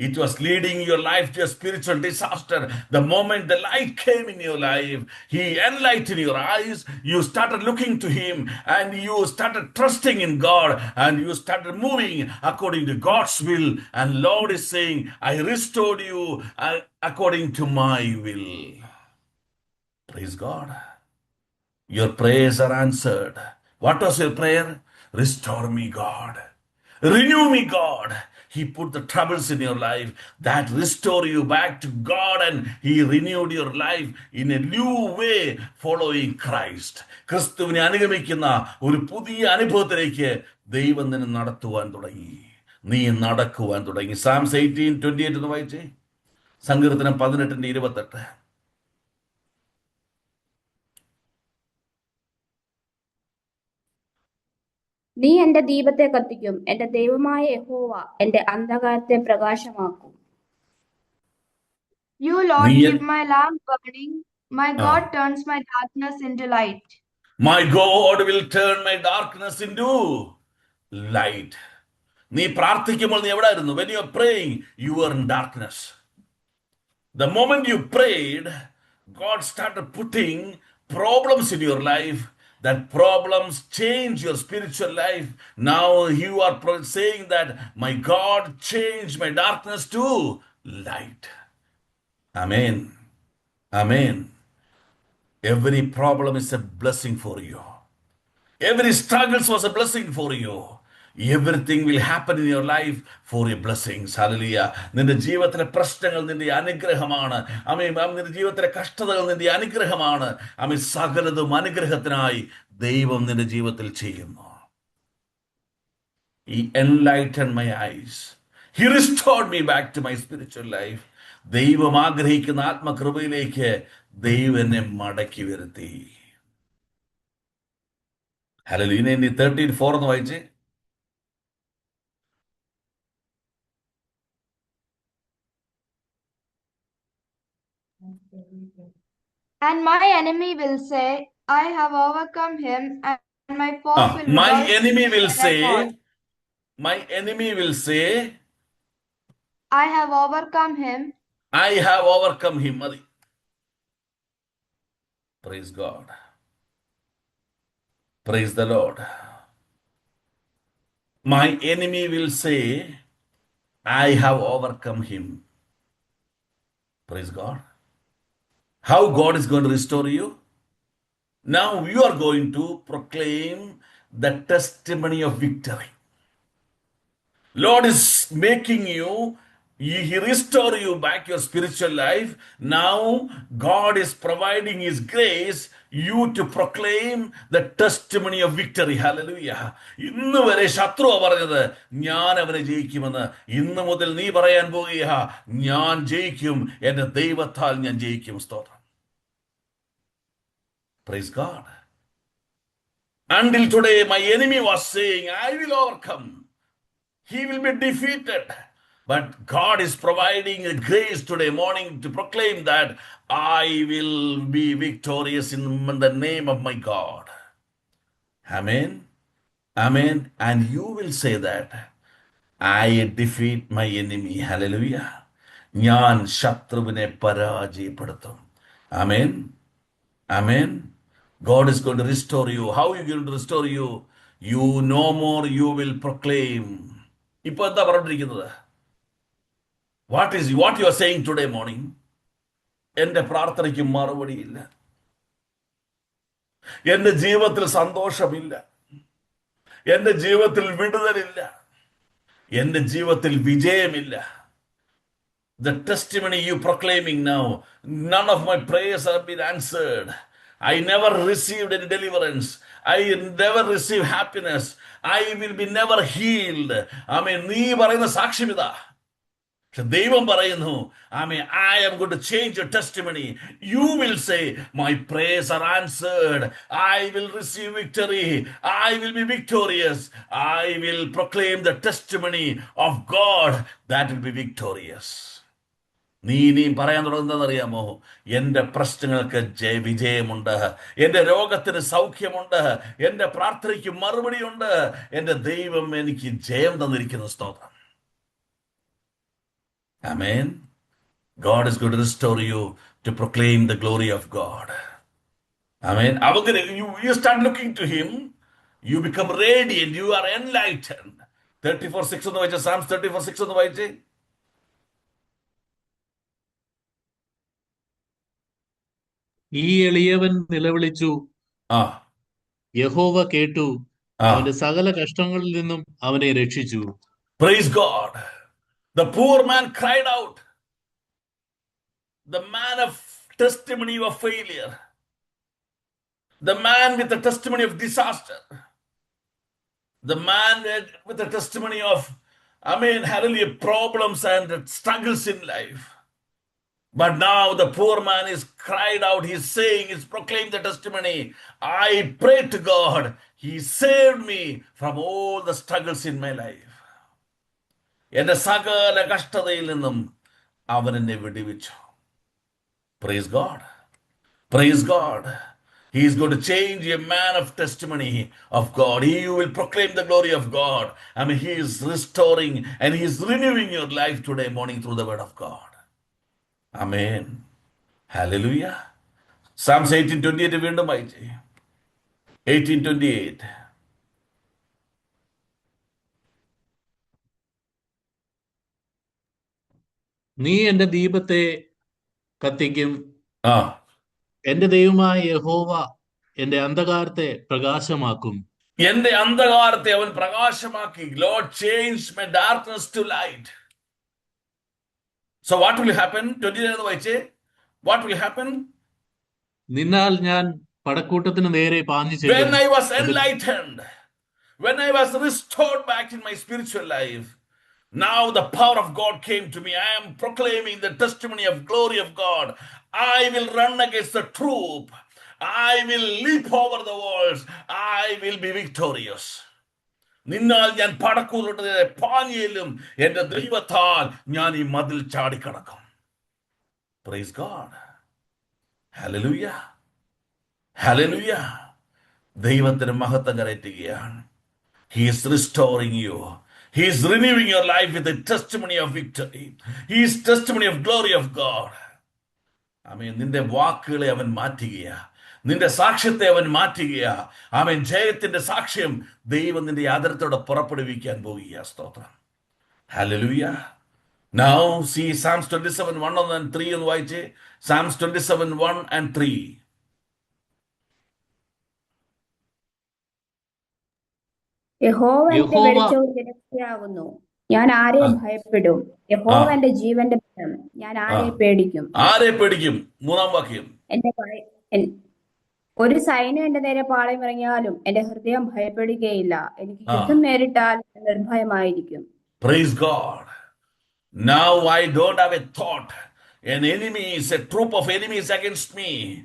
It was leading your life to a spiritual disaster. The moment the light came in your life, he enlightened your eyes. You started looking to him and you started trusting in God and you started moving according to God's will. And Lord is saying, I restored you according to my will. Praise God. Your prayers are answered. What was your prayer? Restore me, God. Renew me, God. He put the troubles in your life that restore you back to God, and he renewed your life in a new way following Christ. ക്രിസ്തുവിനെ അനുഗമിക്കുന്ന ഒരു പുതിയ അനുഭവത്തിലേക്ക് ദൈവം നിന്നെ നടത്തുവാൻ തുടങ്ങി. നീ നടക്കുവാൻ തുടങ്ങി. Psalms 18:28 എന്ന് വായിച്ചേ. സങ്കീർത്തനം 18:28. നീ എന്റെ ദീപത്തെ കത്തിക്കും, എന്റെ ദൈവമായ യഹോവ എന്റെ അന്ധകാരത്തെ പ്രകാശമാക്കും. You, Lord, നീ keep my lamp burning. My God turns my darkness into light. My God will turn my darkness into light. നീ പ്രാർത്ഥിക്കുമ്പോൾ നീ എവിടെ ആയിരുന്നു? When you are praying, you were in darkness. The moment you prayed, God started putting problems in your life. That problems change your spiritual life. Now you are saying that my God changed my darkness to light. Amen. Amen. Every problem is a blessing for you. Every struggle was a blessing for you. Everything will happen in your life for your blessings. Hallelujah. നിന്റെ ജീവിതത്തിലെ പ്രശ്നങ്ങൾ നിന്റെ അനുഗ്രഹമാണ്. ആമേൻ. നിന്റെ ജീവിതത്തിലെ കഷ്ടതകൾ നിന്റെ അനുഗ്രഹമാണ്. ആമേൻ. സകലതും അനുഗ്രഹത്തിനായി ദൈവം നിന്റെ ജീവിതത്തിൽ ചെയ്യുന്നു. He enlightened my eyes. He restored me back to my spiritual life. ദൈവം ആഗ്രഹിക്കുന്ന ആത്മകൃപയിലേക്ക് ദൈവം എന്നെ മടക്കി വരുത്തി. ഹല്ലേലൂയ. ഇനി 13:4 എന്ന് വായിച്ചേ. And my enemy will say, I have overcome him, and my foes will My rejoice enemy will when I fall. say, my enemy will say, I have overcome him. I have overcome him. മതി. Praise God. Praise the Lord. My enemy will say, I have overcome him. Praise God. How God is going to restore you? Now you are going to proclaim the testimony of victory. Lord is making you He restore you back your spiritual life. Now God is providing His grace you to proclaim the testimony of victory. Hallelujah. ഇന്ന് വരെ ശത്രു പറഞ്ഞത് ഞാൻ അവനെ ജയിക്കുമെന്ന്, ഇന്ന് മുതൽ നീ പറയാൻ പോകുക ഞാൻ ജയിക്കും, എന്റെ ദൈവത്താൽ ഞാൻ ജയിക്കും. സ്തോത്രം. Praise God. Until today my enemy was saying I will overcome, he will be defeated. But God is providing a grace today morning to proclaim that I will be victorious in the name of my God. Amen. Amen. And you will say that I defeat my enemy. Hallelujah. ഞാൻ ശത്രുവിനെ പരാജയപ്പെടുത്തും. Amen. Amen. God is going to restore you. How are you going to restore you? You no more you will proclaim. ഇപ്പൊ എന്താ പറഞ്ഞിരിക്കുന്നത്? What you are saying today morning? എന്റെ പ്രാർത്ഥനയ്ക്ക് മറുപടിയില്ല, എന്റെ ജീവിതത്തിൽ സന്തോഷമില്ല, എന്റെ ജീവിതത്തിൽ വിടുതലില്ല, എന്റെ ജീവിതത്തിൽ വിജയമില്ല. The testimony you proclaiming now, none of my prayers have been answered. I never received any deliverance. I never received happiness. I will be never healed. നീ പറയുന്ന സാക്ഷ്യം ഇതാ. ദൈവം പറയുന്നു, I am going to change your testimony. You will say, my prayers are answered. I will receive victory. I will be victorious. I will proclaim the testimony of God that will be victorious. നീ ഇനിയും പറയാൻ തുടങ്ങുന്നതെന്നറിയാമോ? എന്റെ പ്രശ്നങ്ങൾക്ക് വിജയമുണ്ട്, എന്റെ രോഗത്തിന് സൗഖ്യമുണ്ട്, എന്റെ പ്രാർത്ഥനയ്ക്ക് മറുപടിയുണ്ട്, എന്റെ ദൈവം എനിക്ക് ജയം തന്നിരിക്കുന്ന. സ്തോത്രം. Amen. God is going to restore you to proclaim the glory of God. Amen. You start looking to Him, you become radiant, you are enlightened. 34:6 ഒന്ന് വായിച്ചേ. Psalms 34:6 ഒന്ന് വായിച്ചേ. ഈ എളിയവൻ നിലവിളിച്ചു, യഹോവ കേട്ടു, അവന്റെ സകല കഷ്ടങ്ങളിൽ നിന്നും അവനെ രക്ഷിച്ചു. Praise God. The poor man cried out. The man of testimony of failure. The man with the testimony of disaster. The man with the testimony of, hallelujah, problems and struggles in life. But now the poor man is cried out. He's saying, he's proclaimed the testimony. I prayed to God. He saved me from all the struggles in my life. എന്റെ സകല കഷ്ടതയിൽ നിന്നും അവൻ എന്നെ വിടുവിച്ചു. Praise God. Praise God. He is going to change a man of testimony of God. He will proclaim the glory of God. He is restoring and He is renewing your life today morning through the word of God. Amen. Hallelujah. Psalms 18:28 വീണ്ടും വായിച്ചേ. 18:28. നീ എന്റെ ദീപത്തെ കത്തിക്കും, എന്റെ ദൈവമായ യഹോവ എന്റെ അന്ധകാരത്തെ പ്രകാശമാക്കും. എന്റെ അന്ധകാരത്തെ അവൻ പ്രകാശമാക്കി. Lord changed my darkness to light. So what will happen? 29 വായിച്ചേ. What will happen? നിന്നാൽ ഞാൻ പടക്കൂട്ടത്തിന് നേരെ പാഞ്ഞു ചെല്ലും. When I was enlightened, when I was restored back in my spiritual life, now the power of God came to me. I am proclaiming the testimony of glory of God. I will run against the troop. I will leap over the walls. I will be victorious. നിന്നാൽ ഞാൻ പടക്കൂട്ടത്തിന് പാഞ്ഞേലും എന്റെ ദൈവത്താൽ ഞാൻ ഈ മതിൽ ചാടിക്കടക്കും. Praise God. Hallelujah. Hallelujah. ദൈവത്തിന് മഹത്വം കരയറ്റുകയാണ്. He is restoring you. He is renewing your life with the testimony of victory. He is testimony of glory of God. നിന്റെ വാക്കുകളെ അവൻ മാറ്റുകയാ, നിന്റെ സാക്ഷ്യത്തെ അവൻ മാറ്റുകയാ. ജയത്തിന്റെ സാക്ഷ്യം ദൈവം നിന്റെ ആദരത്തോടെ പുറപ്പെടുവിക്കാൻ പോവുകയാ. സ്തോത്രം. Hallelujah. Now see Psalms 27:1 and 3 ഒന്ന് വായിച്ചേ. Psalms 27:1 and 3. യഹോവ എന്റെ വെളിച്ചവും രക്ഷയാകുന്നു. ഞാൻ ആരെ ആ ഭയപ്പെടും? ആ യഹോവ എന്റെ ജീവന്റെ ബലം. ഞാൻ ആ ആരെ പേടിക്കും? ആരെ പേടിക്കും? മൂന്നാം വാക്യം. എന്റെ ഭയ- എൻ- ഒരു സൈന്യം എന്റെ നേരെ പാളയം ഇറങ്ങിയാലും എന്റെ ഹൃദയം ഭയപ്പെടുകയില്ല. എനിക്ക് ആ യുദ്ധം നേരിട്ടാൽ ഞാൻ നിർഭയമായിരിക്കും. Praise God. Now I don't have a thought. An enemy is a troop of enemies against me.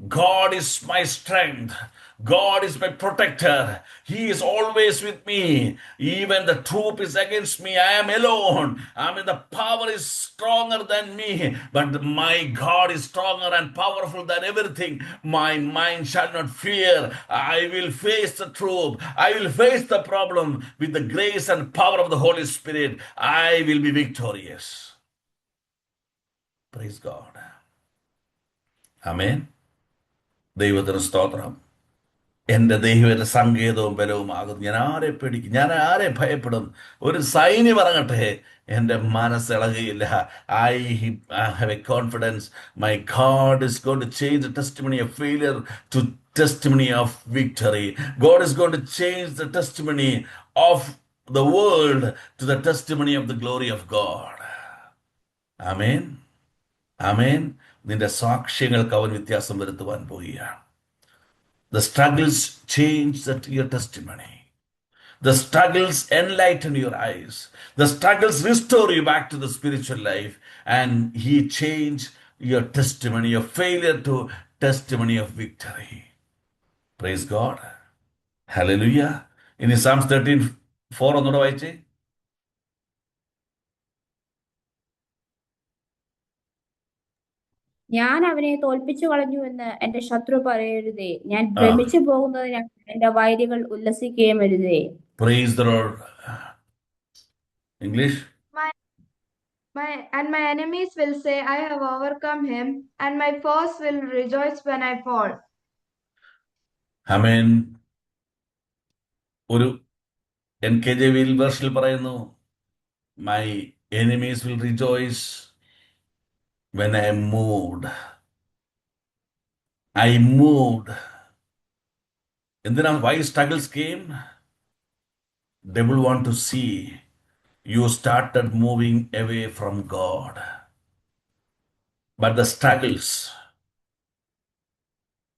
God is my strength. God is my protector. He is always with me. Even the troop is against me. I am alone. I mean, the power is stronger than me. But my God is stronger and powerful than everything. My mind shall not fear. I will face the troop. I will face the problem with the grace and power of the Holy Spirit. I will be victorious. Praise God. Amen. ദൈവത്തിന് സ്തോത്രം. എൻ്റെ ദൈവം എൻ്റെ സങ്കേതവും ബലവുമാകുന്നു. ഞാൻ ആരെ പേടിക്കും? ഞാൻ ആരെ ഭയപ്പെടും? ഒരു സൈന്യം ഇറങ്ങട്ടെ, എൻ്റെ മനസ്സിളകുകയില്ല. I have a confidence. My God is going to change the testimony of failure to testimony of victory. God is going to change the testimony of the world to the testimony of the glory of God. Amen. Amen. നിന്റെ സാക്ഷ്യങ്ങൾക്ക് അവൻ വ്യത്യാസം വരുത്തുവാൻ പോവുകയാണ്. The struggles change your testimony. The struggles enlighten your eyes. The struggles restore you back to the spiritual life. And He changed your testimony, your failure to testimony of victory. Praise God. Hallelujah. In Psalms 13:4 ഒന്നുകൂടെ വായിച്ചേ. ഞാൻ അവനെ തോൽപ്പിച്ചു കളഞ്ഞു എന്ന് എന്റെ ശത്രു പറയരുതേ. ഞാൻ ആ ഭ്രമിച്ചു പോകുന്നതിനാൽ എന്റെ വൈരികൾ ഉല്ലസിക്കുകയും അരുതേ. Praise the Lord. English. And my enemies will say, I have overcome him, and my foes will rejoice when I fall. Amen. ഒരു NKJV വേർഷനിൽ പറയുന്നു, my enemies will rejoice when I am moved. I moved. എന്തിനാ? Why struggles came? Devil want to see you started moving away from God. But the struggles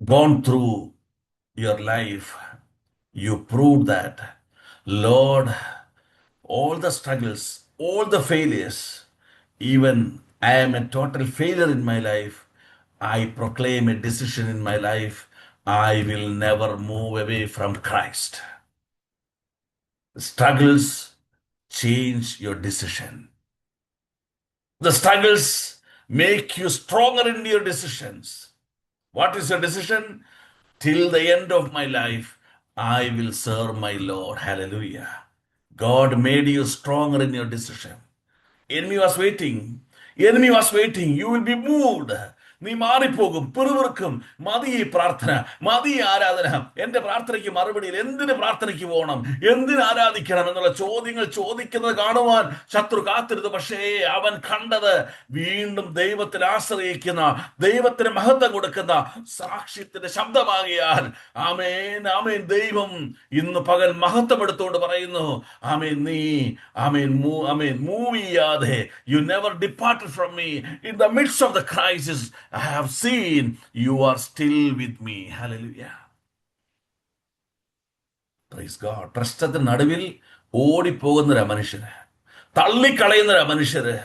gone through your life, you proved that, Lord, all the struggles, all the failures, even I am a total failure in my life, I proclaim a decision in my life, I will never move away from Christ. Struggles change your decision. The struggles make you stronger in your decisions. What is your decision? Till the end of my life, I will serve my Lord. Hallelujah. God made you stronger in your decision. Enemy was waiting. Enemy was waiting. You will be moved. നീ മാറിപ്പോകും, പിറുപിറുക്കും. മതി ഈ പ്രാർത്ഥന, മതി ഈ ആരാധന. എൻ്റെ പ്രാർത്ഥനയ്ക്ക് മറുപടിയിൽ എന്തിന് പ്രാർത്ഥനയ്ക്ക് പോകണം, എന്തിന് ആരാധിക്കണം എന്നുള്ള ചോദ്യങ്ങൾ ചോദിക്കുന്നത് കാണുവാൻ ശത്രു കാത്തിരുന്നു. പക്ഷേ അവൻ കണ്ടത് വീണ്ടും ദൈവത്തിൽ ആശ്രയിക്കുന്ന, ദൈവത്തിന് മഹത്വം കൊടുക്കുന്ന സാക്ഷ്യത്തിന്റെ ശബ്ദമാകിയാൽ, ആമേൻ ആമേൻ, ദൈവം ഇന്ന് പകൽ മഹത്വം എടുത്തുകൊണ്ട് പറയുന്നു, ആമേൻ, നീ ആമേൻ മൂവ് ചെയ്യാതെ, you never departed from me. In the midst of the crisis I have seen you are still with me. Hallelujah. Praise God. പ്രശ്നത്തിന് നടുവിൽ ഓടിപ്പോകുന്നൊരു മനുഷ്യര്, തള്ളിക്കളയുന്നൊരു മനുഷ്യര്,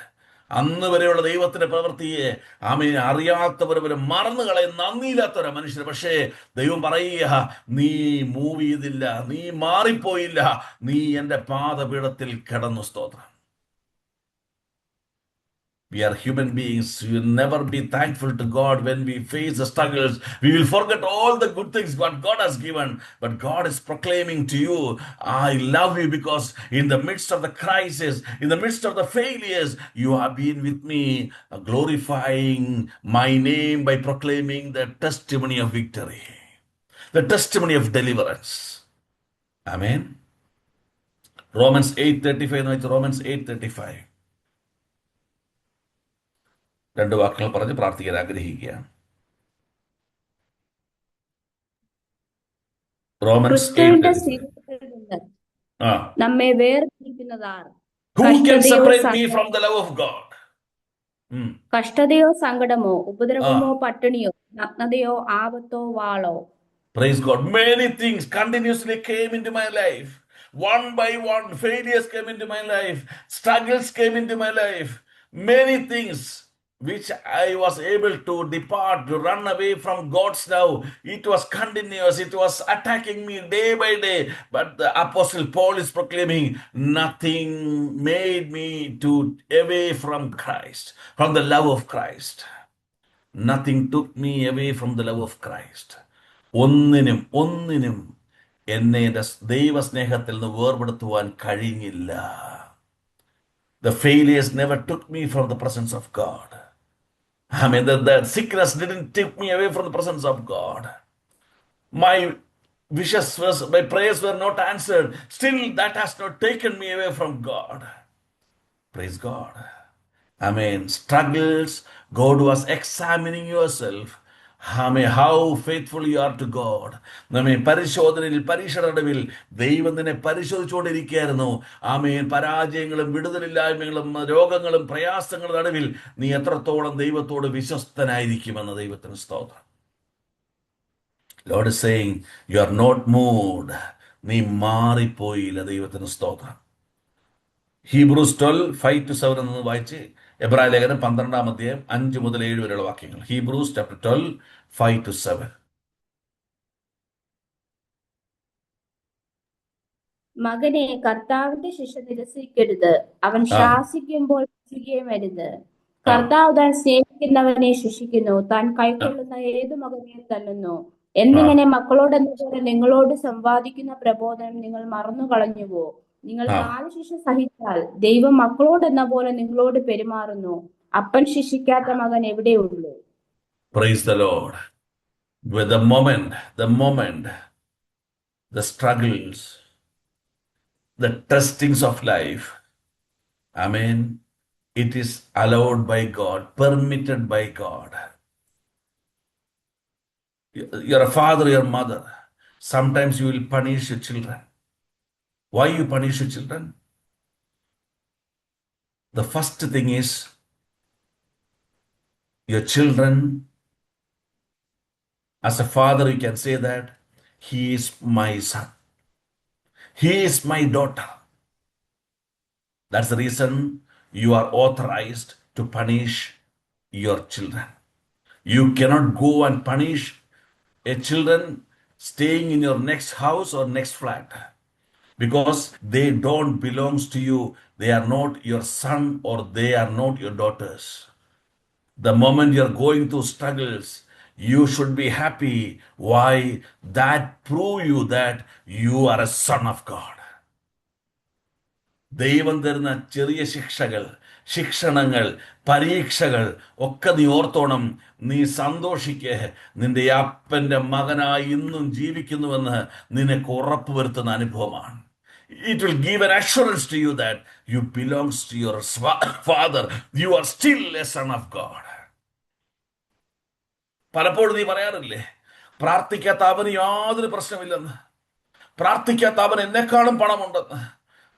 അന്ന് വരെയുള്ള ദൈവത്തിന്റെ പ്രവൃത്തിയെ ആമേൻ അറിയാത്തവർ വരെ മറന്നു കളയുന്ന നന്ദിയില്ലാത്തൊരു മനുഷ്യർ. പക്ഷേ ദൈവം പറയുക, നീ മൂവ് ചെയ്തില്ല, നീ മാറിപ്പോയില്ല, നീ എൻ്റെ പാദപീഠത്തിൽ കിടന്നു. സ്തോത്രം. We are human beings. We will never be thankful to God when we face the struggles. We will forget all the good things what God has given. But God is proclaiming to you, I love you because in the midst of the crisis, in the midst of the failures, you have been with me, glorifying my name by proclaiming the testimony of victory, the testimony of deliverance. Amen. Romans 8:35. Romans 8:35. രണ്ട് വാക്കുകൾ പറഞ്ഞ് പ്രാർത്ഥിക്കാൻ ആഗ്രഹിക്കുകയാണ്. Romance 8:35. ക്രിസ്തുവിന്റെ സ്നേഹത്തിൽ നിന്ന് ആ നമ്മെ വേർതിരിക്കുന്നതാർ? Who can കഷ്ടതയോ separate me സങ്ക- from the love of God? Hmm. കഷ്ടതയോ സങ്കടമോ ഉപദ്രവമോ Ah, പട്ടിണിയോ നഗ്നതയോ ആപത്തോ വാളോ. praise God. Many things continuously came into my life. One by one, failures came into my life. Struggles came into my life. Many things which I was able to depart, to run away from God's love. It was continuous. It was attacking me day by day. But the Apostle Paul is proclaiming, nothing made me to away from Christ, from the love of Christ. Nothing took me away from the love of Christ. ഒന്നിനും എന്നെ എൻ്റെ ദൈവസ്നേഹത്തിൽ നിന്ന് വേർപെടുത്തുവാൻ കഴിഞ്ഞില്ല. The failures never took me from the presence of God. I mean, the sickness didn't take me away from the presence of God. My my prayers were not answered. Still, that has not taken me away from God. Praise God. I mean, struggles, God was examining yourself. I mean, how faithful you are to God. നമ്മെ പരിശോധനയിൽ പരീക്ഷയുടെ നടുവിൽ ദൈവം നിന്നെ പരിശോധിച്ചുകൊണ്ടിരിക്കുകയായിരുന്നു. ആമേൻ. പരാജയങ്ങളും വിടുതലില്ലായ്മകളും രോഗങ്ങളും പ്രയാസങ്ങളും നടുവിൽ നീ എത്രത്തോളം ദൈവത്തോട് വിശ്വസ്തനായിരിക്കുമെന്ന് ദൈവത്തിന് സ്തോത്രം. Lord is saying, you are not moved. നീ മാറിപ്പോയില്ല. ദൈവത്തിന് സ്തോത്രം. ഹീബ്രൂസ് 12:5-7 എന്ന് വായിച്ച് എബ്രായ ലേഖനം 12-ാം അധ്യായം 5 മുതൽ 7 വരെയുള്ള വാക്യങ്ങൾ. Hebrews chapter 12:5-7. മകനെ, കർത്താവിന്റെ ശിക്ഷ നിരസിക്കരുത്. അവൻ ശാസിക്കുമ്പോൾ ചെയ്യുകയും അരുത്. കർത്താവ് താൻ സ്നേഹിക്കുന്നവനെ ശിക്ഷിക്കുന്നു, താൻ കൈക്കൊള്ളുന്ന ഏതു മകനെയും തല്ലുന്നു. എന്നിങ്ങനെ മക്കളോടെന്ന പോലെ നിങ്ങളോട് സമ്പാദിക്കുന്ന പ്രബോധനം നിങ്ങൾ മറന്നു കളഞ്ഞുവോ? നിങ്ങൾ ബാലശിക്ഷ സഹിച്ചാൽ ദൈവം മക്കളോടെന്ന പോലെ നിങ്ങളോട് പെരുമാറുന്നു. അപ്പൻ ശിക്ഷിക്കാത്ത മകൻ എവിടെയുള്ളൂ? Praise the Lord. With the moment, the struggles, the testings of life, amen, it is allowed by God, permitted by God. You're a father, your mother. Sometimes you will punish your children. Why you punish your children? The first thing is, your children, as a father, you can say that, he is my son. He is my daughter. That's the reason you are authorized to punish your children. You cannot go and punish a children staying in your next house or next flat, because they don't belong to you. They are not your son or they are not your daughters. The moment you're going through struggles, you should be happy. Why? That prove you that you are a son of God. ദൈവം തരുന്ന ചെറിയ ശിക്ഷണങ്ങൾ, പരീക്ഷകൾ ഒക്കെ നീ ഓർത്തോണം. നീ സന്തോഷിക്ക്. നിന്റെ അപ്പന്റെ മകനായി ഇന്നും ജീവിക്കുന്നുവെന്ന് നിനക്ക് ഉറപ്പ് വരുത്തുന്ന അനുഭവമാണ്. It will give an assurance to you that you belong to your father. You are still a son of God. പലപ്പോഴും നീ പറയാറില്ലേ, പ്രാർത്ഥിക്കാത്ത അവന് യാതൊരു പ്രശ്നമില്ലെന്ന്, പ്രാർത്ഥിക്കാത്ത അവൻ എന്നെക്കാളും പണമുണ്ടെന്ന്.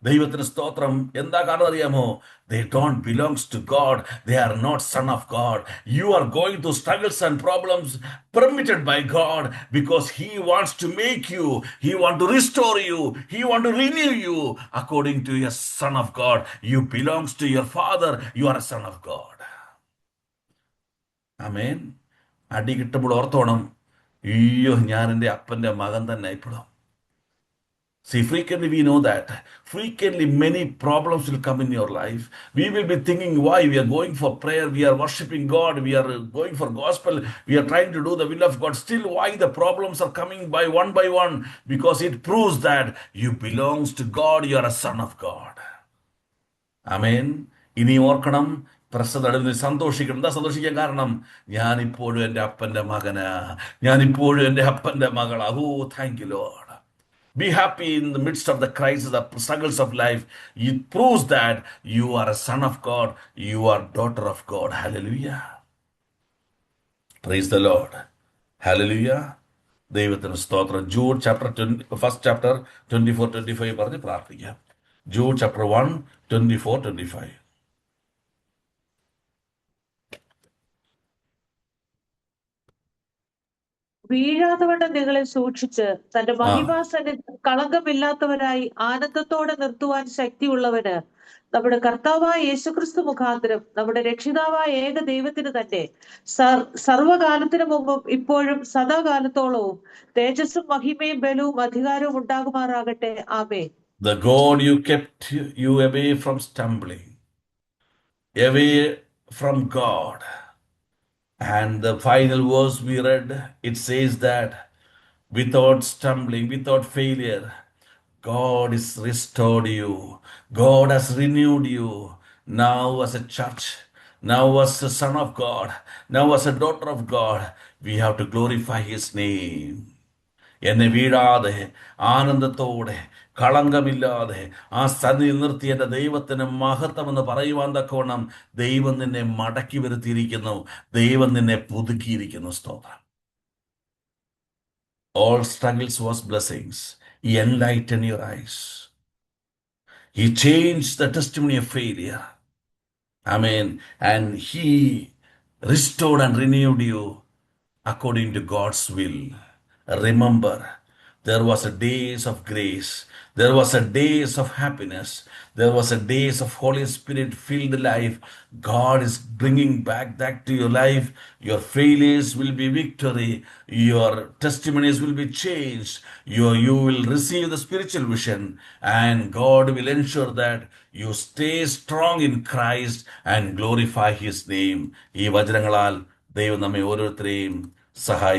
ദൈവത്തിന് സ്തോത്രം. എന്താ കാരണം അറിയാമോ? They don't belong to God. They are not son of God. You are going through struggles and problems permitted by God because he wants to make you. He wants to restore you. He wants to renew you according to your son of God. You belong to your father. You are a son of God. Amen. അടി കിട്ടുമ്പോൾ ഓർത്തോണം, അയ്യോ ഞാൻ എൻ്റെ അപ്പൻ്റെ മകൻ തന്നെ ഇപ്പോഴും. See, frequently we know that. Frequently many problems will come in your life. We will be thinking, why? We are going for prayer, we are worshiping God, we are going for gospel, we are trying to do the will of God. Still, why the problems are coming by one? Because it proves that you belong to God, you are a son of God. Amen. ഇനി ഓർക്കണം, പ്രസന്നടവിൽ സന്തോഷിക്കണം. എന്താ സന്തോഷിക്കാൻ കാരണം? ഞാനിപ്പോഴും എൻ്റെ അപ്പൻ്റെ മകനാ, ഞാനിപ്പോഴും എൻ്റെ അപ്പൻ്റെ മകളാ. Oh, thank you lord. Be happy in the midst of the crisis, the struggles of life. It proves that you are a son of God, you are daughter of God. Hallelujah. Praise the Lord. Hallelujah. ദൈവത്തിന് സ്തോത്രം. Jude chapter 1 chapter 24-25 പറഞ്ഞ് പ്രാർത്ഥിക്കാം. Jude chapter 1, 24, 25. വീഴാതവണ്ണം നിങ്ങളെ സൂക്ഷിച്ച് തന്റെ മഹിമാസന്നിധി കളങ്കമില്ലാത്തവരായി ആനന്ദത്തോടെ നിർത്തുവാൻ ശക്തിയുള്ളവന് നമ്മുടെ കർത്താവായ യേശുക്രിസ്തു മുഖാന്തരം നമ്മുടെ രക്ഷിതാവായ ഏക ദൈവത്തിന് തന്നെ സർവകാലത്തിനു മുമ്പും ഇപ്പോഴും സദാകാലത്തോളവും തേജസ്സും മഹിമയും ബലവും അധികാരവും ഉണ്ടാകുമാറാകട്ടെ. ആമേൻ. The God you kept you away from stumbling, away from God. And the final verse we read, it says that without stumbling, without failure, God has restored you. God has renewed you. Now as a church, now as a son of God, now as a daughter of God, we have to glorify His name. എന്നെ വീഴാതെ ആനന്ദത്തോടെ കളങ്കമില്ലാതെ ആ സന്നിധി നിർത്തി എൻ്റെ ദൈവത്തിന് മഹത്വമെന്ന് പറയുവാൻ തക്കവണ്ണം ദൈവം നിന്നെ മടക്കി വരുത്തിയിരിക്കുന്നു. ദൈവം നിന്നെ പുതുക്കിയിരിക്കുന്നു. സ്തോത്രം. All struggles was blessings. He enlightened your eyes. He changed the testimony of failure. Amen. And He restored and renewed you according to God's will. Remember, there was a days of grace. There was a days of happiness. There was a days of Holy Spirit filled life. God is bringing back to your life. Your failures will be victory. Your testimonies will be changed. You will receive the spiritual vision, and God will ensure that you stay strong in Christ and glorify His name. ഈ വചനങ്ങളാൽ ദൈവം നമ്മെ ഓരോരുത്തരെയും സഹായിക്കും.